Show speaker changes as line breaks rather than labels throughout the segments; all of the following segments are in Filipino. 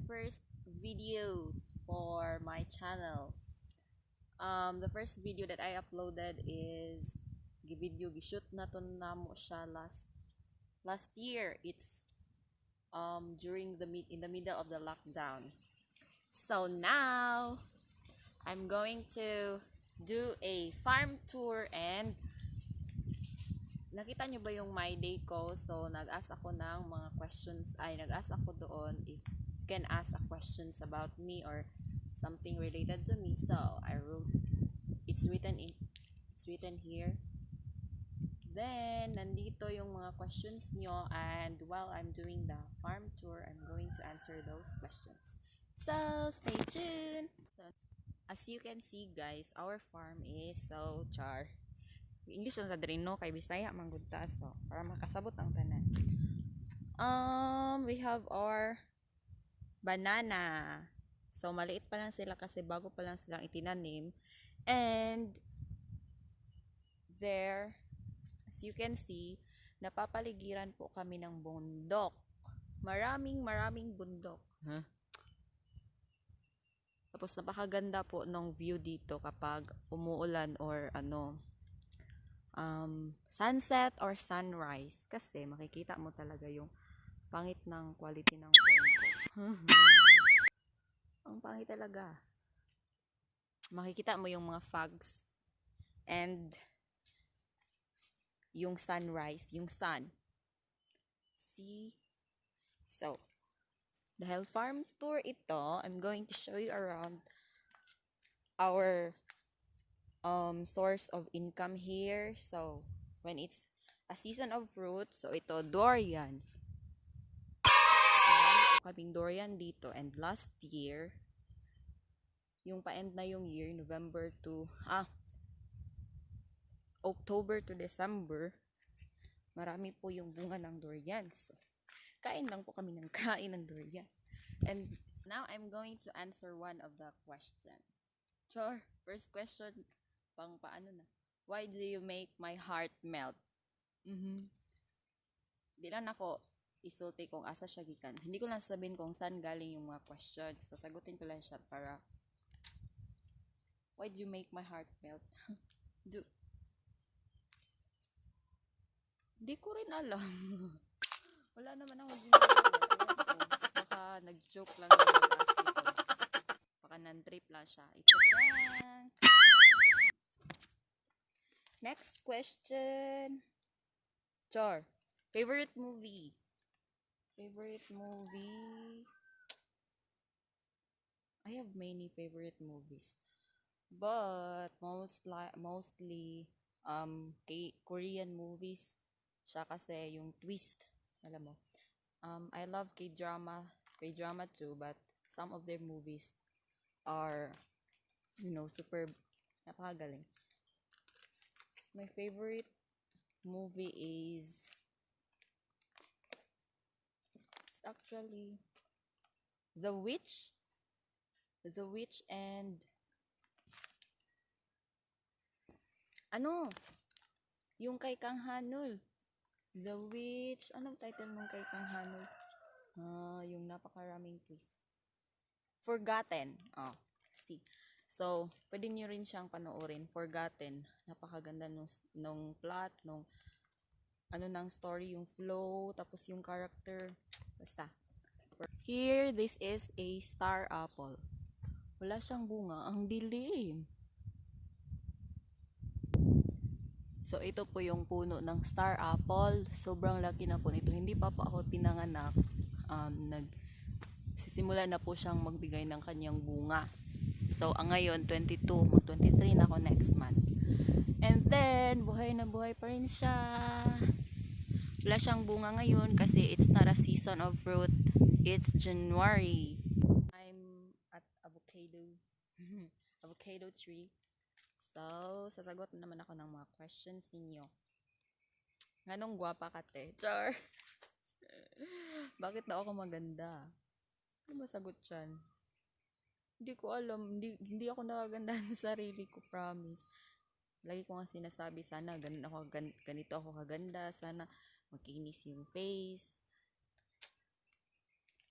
first video for my channel. The first video that I uploaded is video gishoot na to namo siya last year. It's during in the middle of the lockdown. So now I'm going to do a farm tour, and nakita nyo ba yung my day ko? So nag-ask ako ng mga questions, nag-ask ako doon if you can ask a questions about me or something related to me. So I wrote, it's written here. Then nandito yung mga questions nyo, and while I'm doing the farm tour, I'm going to answer those questions. So stay tuned. So, as you can see guys, our farm is so char. English lang sa diri no, kay Bisaya manggod ta, so para makasabot ang tanan. We have our banana. So maliit pa lang sila kasi bago pa lang silang itinanim. And there, as you can see, napapaligiran po kami ng bundok. Maraming bundok. Huh? Tapos napakaganda po ng view dito kapag umuulan or sunset or sunrise, kasi makikita mo talaga yung pangit ng quality ng phone ko. Ang pangit talaga. Makikita mo yung mga fogs and yung sunrise, yung sun. See? So, dahil farm tour ito, I'm going to show you around our source of income here. So when it's a season of fruit, so ito durian. Kaming durian dito, and last year, yung pa-end na yung year, October to December, marami po yung bunga ng durian. So kain lang po kami ng kain ng durian. And now I'm going to answer one of the question. Sure, first question, pang paano na. Why do you make my heart melt? Di lang ako isulti kung asa siya gikan. Hindi ko lang sabihin kung saan galing yung mga questions. Sasagutin ko lang siya para, why do you make my heart melt? Di ko rin alam. Wala naman ako ginagawa. Baka nag-joke lang yung nag-ask dito. Baka nan-trip lang siya. It's a prank. Next question. Char, favorite movie? I have many favorite movies, but mostly Korean movies. Siya kasi yung twist, alam mo. I love K-drama too, but some of their movies are, superb. Napakagaling. My favorite movie is actually The Witch and yung kay Kang Hanul. The Witch, anong title nung kay Kang Hanul? Yung napakaraming twist. Forgotten. See. So, pwede nyo rin siyang panoorin. Forgotten. Napakaganda nung plot, ng story, yung flow, tapos yung character. Basta. Here, this is a star apple. Wala siyang bunga. Ang dilim. So, ito po yung puno ng star apple. Sobrang laki na po nito. Hindi pa po ako pinanganak. Sisimula na po siyang magbigay ng kanyang bunga. So, ngayon, 22, mag-23 na ako next month. And then, buhay na buhay pa rin siya. Wala siyang bunga ngayon kasi it's not a season of fruit. It's January. I'm at avocado tree. So, sasagot na naman ako ng mga questions ninyo. Nganong gwapa ka, te? Char! Bakit daw ako maganda? Ano ba sagot dyan? Hindi ko alam. Hindi ako nakagandahan sa sarili ko, promise. Lagi ko nga sinasabi, sana ganito ako kaganda. Sana makinis yung face.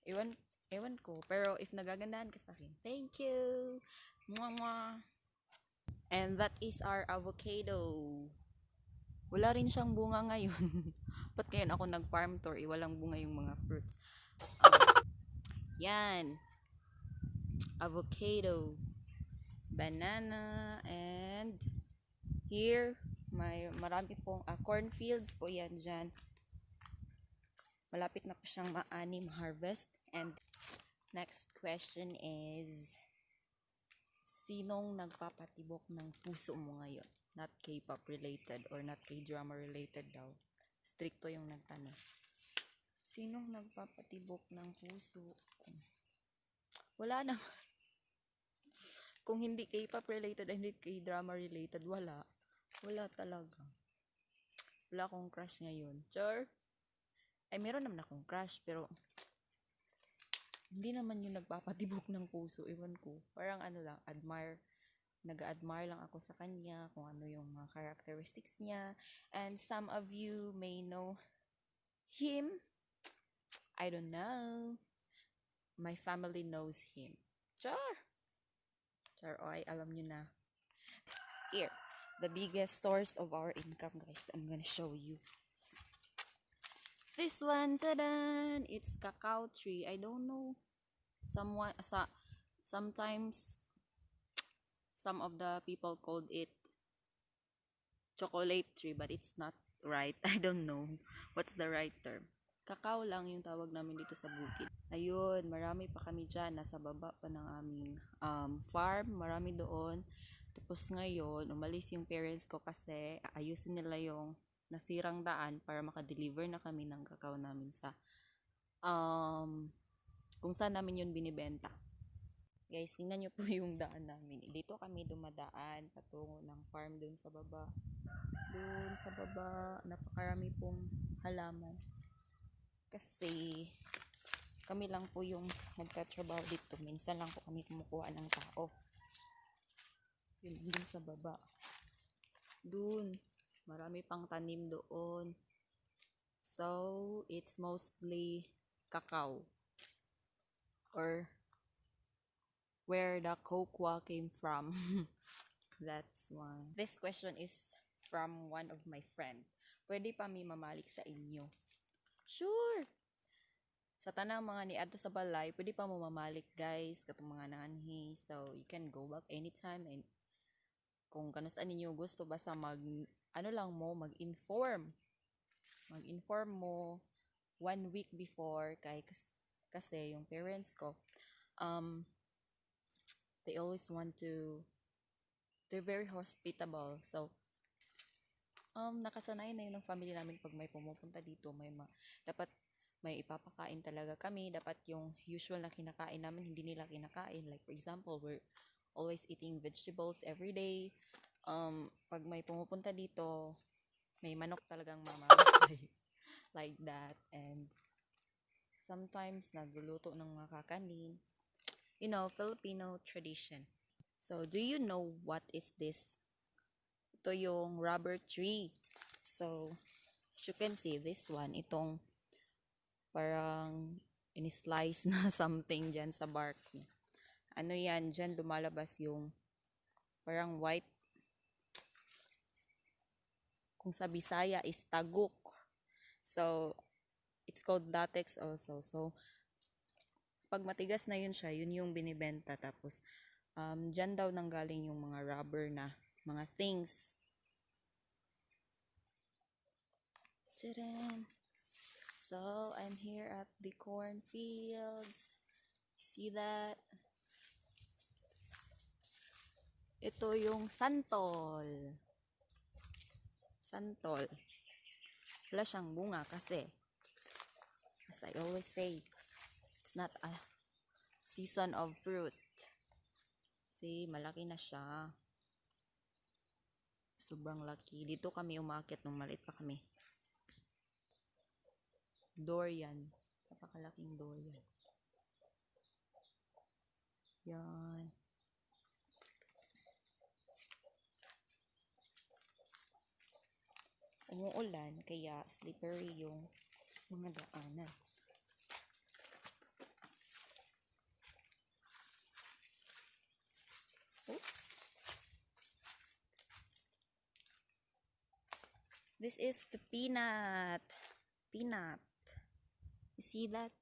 Iwan, Ewan ko. Pero if nagagandahan ka sa akin, thank you! Mwah, mwah. And that is our avocado. Wala rin siyang bunga ngayon. Ba't ngayon ako nag-farm tour, walang bunga yung mga fruits. Yan. Avocado. Banana. And here, marami pong cornfields po yan dyan. Malapit na po siyang ma-harvest. And next question is, sinong nagpapatibok ng puso mo ngayon? Not K-pop related or not K-drama related daw. Stricto yung nagtanong. Sinong nagpapatibok ng puso? Wala naman. Kung hindi K-pop related, hindi K-drama related, wala. Wala talaga. Wala akong crush ngayon. Sure? Ay, meron naman akong crush, pero hindi naman yung nagpapatibok ng puso. Ewan ko. Parang ano lang, nag-admire lang ako sa kanya, kung ano yung mga characteristics niya. And some of you may know him. I don't know. My family knows him. Char! Char, ay, alam nyo na. Here, the biggest source of our income, guys. I'm gonna show you. This one, tadan! It's cacao tree. I don't know. Sometimes, some of the people called it chocolate tree, but it's not right. I don't know what's the right term. Kakao lang yung tawag namin dito sa bukid. Ayun, marami pa kami dyan. Nasa baba pa ng aming farm. Marami doon. Tapos ngayon, umalis yung parents ko kasi ayusin nila yung nasirang daan para makadeliver na kami ng kakao namin sa kung saan namin yun binibenta. Guys, tingnan nyo po yung daan namin. Dito kami dumadaan patungo ng farm dun sa baba. Dun sa baba, napakarami pong halaman. Kasi kami lang po yung nagtatrabaho dito. Minsan lang po kami kumukuha ng tao. Yun, dun sa baba. Dun, marami pang tanim doon. So, it's mostly cacao. Or where the cocoa came from. That's one. This question is from one of my friend. Pwede pa mi mamalik sa inyo? Sure! Sa tanang mga niadto sa balay, pwede pa mo mamalik, guys, katong mga nanhi. So, you can go back anytime. And kung kanusaan ninyo gusto, basta mag-inform. Mag-inform mo 1 week before, kasi yung parents ko, they always they're very hospitable. So, nakasanay na yun ng family namin pag may pumupunta dito, dapat may ipapakain talaga kami. Dapat yung usual na kinakain namin, hindi nila kinakain. Like, for example, we're always eating vegetables every day. Pag may pumupunta dito, may manok talagang mamamatay. Like that. And sometimes, nagluluto ng mga kakanin. You know, Filipino tradition. So, do you know what is this? Ito yung rubber tree. So, as you can see, this one, itong parang in-slice na something dyan sa bark niya. Ano yan, dyan lumalabas yung parang white. Kung sa Bisaya is taguk. So, it's called latex also. So, pag matigas na yun siya, yun yung binibenta. Tapos, dyan daw nanggaling yung mga rubber na mga things. Tcharan! So, I'm here at the cornfields. See that? Ito yung santol. Santol. Wala siyang bunga kasi, as I always say, it's not a season of fruit. See, malaki na siya. Sobrang laki. Dito kami umakyat nung maliit pa kami. Durian. Napakalaking durian. Yan. Umuulan, kaya slippery yung mga daanan. This is the peanut. Peanut. You see that?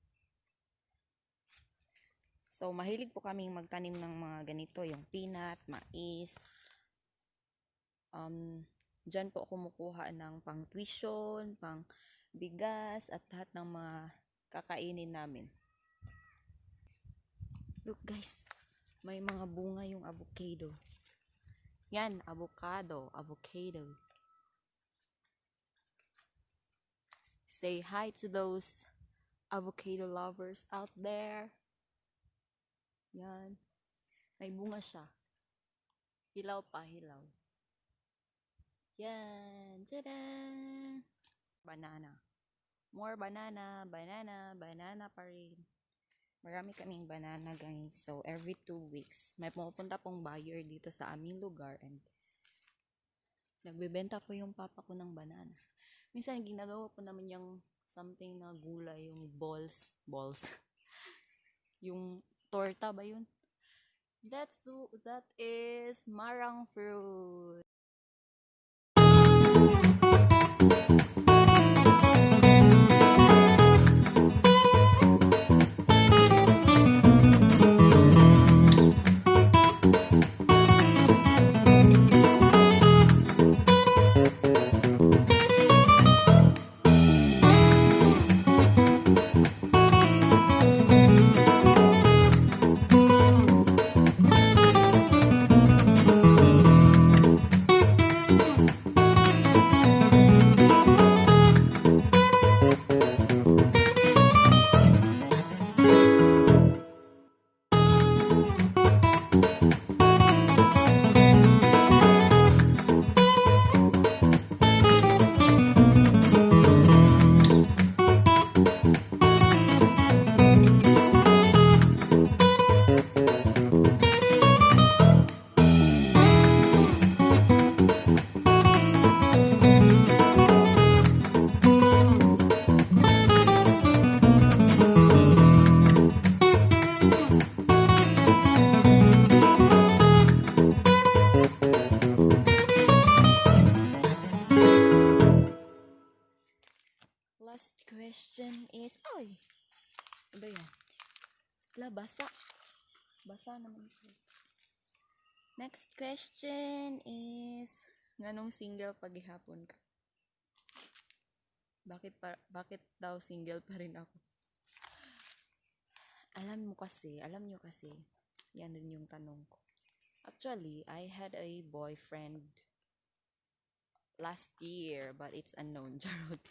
So, mahilig po kaming magtanim ng mga ganito, yung peanut, mais. Diyan po ako kumukuha ng pang tuition, pang bigas, at lahat ng mga kakainin namin. Look guys, may mga bunga yung avocado. Yan, avocado. Say hi to those avocado lovers out there. Yan. May bunga siya. Hilaw pa, hilaw. Yan. Tada! Banana. More banana, banana pa rin. Marami kaming banana guys. So, every 2 weeks, may pumupunta pong buyer dito sa aming lugar and nagbebenta po yung papa ko ng banana. Minsan, ginagawa po namin yung something na gulay, yung balls. Yung torta ba yun? That is marang fruit. Last question is, ay, ano ba yan? Wala, basa. Basa naman ito. Next question is, nganong single paghihapon ka? Bakit daw single pa rin ako? Alam nyo kasi, yan rin yung tanong ko. Actually, I had a boyfriend last year, but it's unknown. Charot.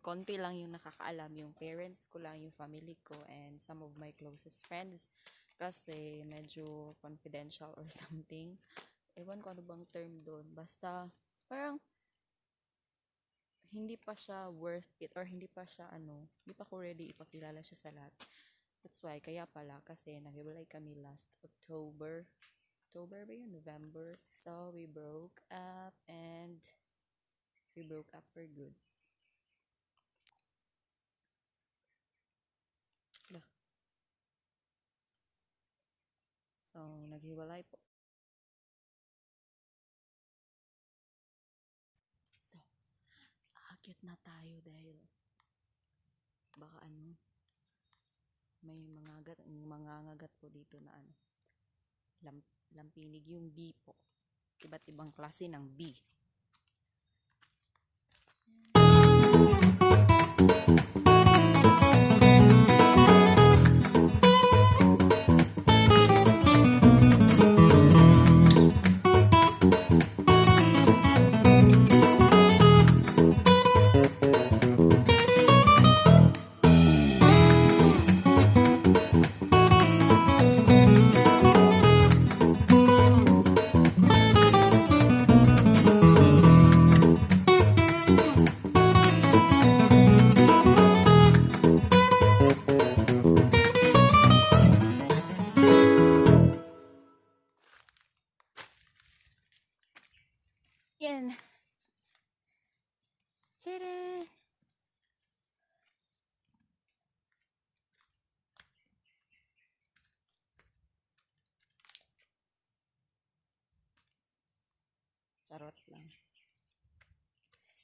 Konti lang yung nakakaalam, yung parents ko lang, yung family ko, and some of my closest friends, kasi medyo confidential or something. Ewan ko ano bang term doon. Basta, parang, hindi pa siya worth it, or hindi pa ko ready ipakilala siya sa lahat. That's why, kaya pala, kasi naghiwalay kami last October ba yun? November. So, we broke up for good. So, naghiwalay po. So, aakit na tayo dahil baka may mangangagat po dito na lampinig yung bee po. Iba't ibang klase ng bee. Yan. Tcharan! Charot lang.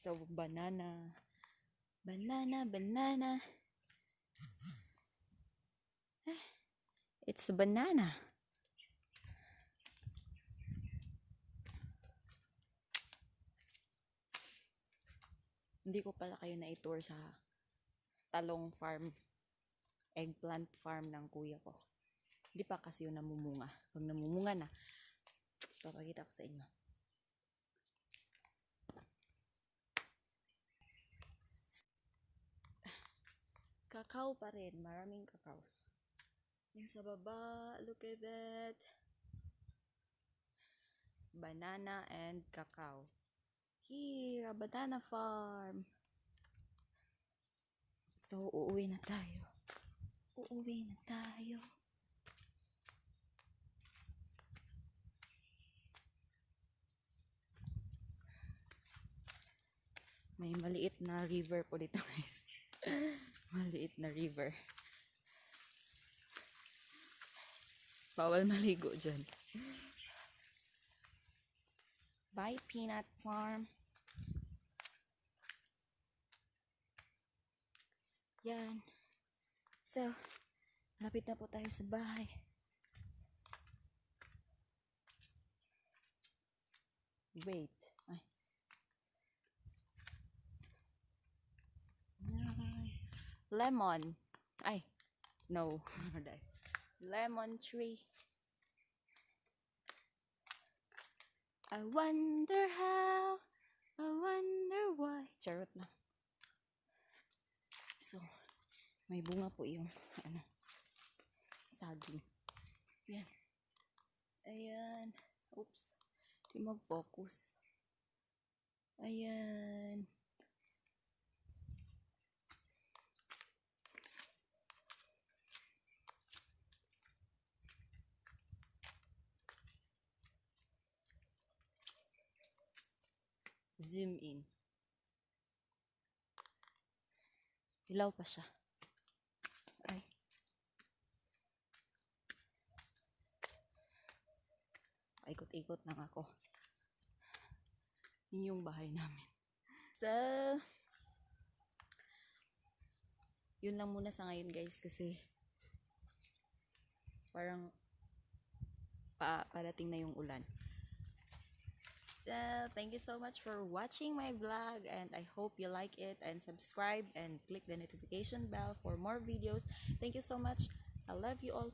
So, banana. Banana, banana. It's a banana. Hindi ko pala kayo na-tour sa talong farm, eggplant farm ng kuya ko. Hindi pa kasi yun namumunga. Pag namumunga na, papakita ko sa inyo. Kakao pa rin. Maraming kakao. Yung sa baba, look at that. Banana and cacao. Here, a banana farm. So, uuwi na tayo. Uuwi na tayo. May maliit na river po dito, guys. Maliit na river. Bawal maligo dyan. Bye, peanut farm. Yan. So, lapit na po tayo sa bahay. Wait. Ay. Lemon. Ay. No. Lemon tree. I wonder how, I wonder why. Charot na. So, may bunga po yung, saging. Yan. Ayan. Oops. Di mag-focus. Ayan. Zoom in. Hilaw pa siya. Ay. Ikot-ikot lang ako. Yun yung bahay namin. So, yun lang muna sa ngayon, guys, kasi parang parating na yung ulan. So, thank you so much for watching my vlog, and I hope you like it, and subscribe and click the notification bell for more videos. Thank you so much. I love you all.